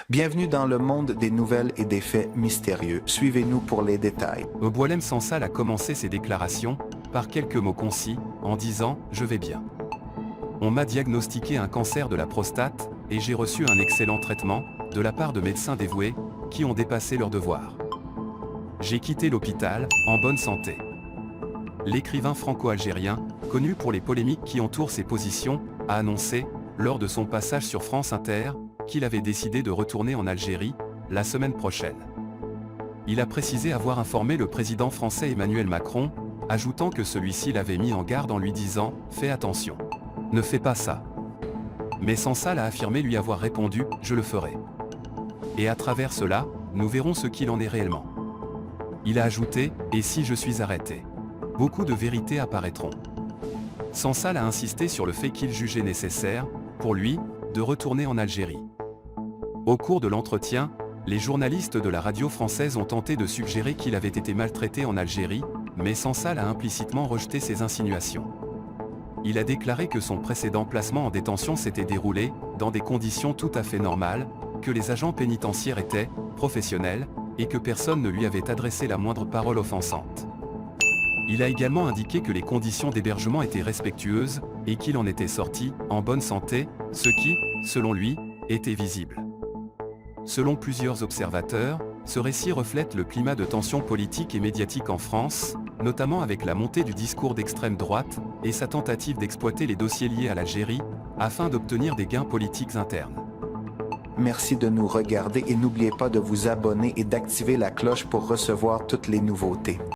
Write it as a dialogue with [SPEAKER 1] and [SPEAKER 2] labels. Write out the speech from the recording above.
[SPEAKER 1] Bienvenue dans le monde des nouvelles et des faits mystérieux. Suivez-nous pour les détails.
[SPEAKER 2] Boualem Sansal a commencé ses déclarations par quelques mots concis, en disant « Je vais bien. On m'a diagnostiqué un cancer de la prostate, et j'ai reçu un excellent traitement, de la part de médecins dévoués, qui ont dépassé leurs devoirs. J'ai quitté l'hôpital, en bonne santé. » L'écrivain franco-algérien, connu pour les polémiques qui entourent ses positions, a annoncé, lors de son passage sur France Inter, qu'il avait décidé de retourner en Algérie, la semaine prochaine. Il a précisé avoir informé le président français Emmanuel Macron, ajoutant que celui-ci l'avait mis en garde en lui disant « Fais attention. Ne fais pas ça. » Mais Sansal a affirmé lui avoir répondu « Je le ferai. Et à travers cela, nous verrons ce qu'il en est réellement. » Il a ajouté « Et si je suis arrêté ? Beaucoup de vérités apparaîtront. » Sansal a insisté sur le fait qu'il jugeait nécessaire, pour lui, de retourner en Algérie. Au cours de l'entretien, les journalistes de la radio française ont tenté de suggérer qu'il avait été maltraité en Algérie, mais Sansal a implicitement rejeté ces insinuations. Il a déclaré que son précédent placement en détention s'était déroulé dans des conditions tout à fait normales, que les agents pénitentiaires étaient professionnels, et que personne ne lui avait adressé la moindre parole offensante. Il a également indiqué que les conditions d'hébergement étaient respectueuses, et qu'il en était sorti, en bonne santé, ce qui, selon lui, était visible. Selon plusieurs observateurs, ce récit reflète le climat de tension politique et médiatique en France, notamment avec la montée du discours d'extrême droite, et sa tentative d'exploiter les dossiers liés à l'Algérie, afin d'obtenir des gains politiques internes.
[SPEAKER 1] Merci de nous regarder et n'oubliez pas de vous abonner et d'activer la cloche pour recevoir toutes les nouveautés.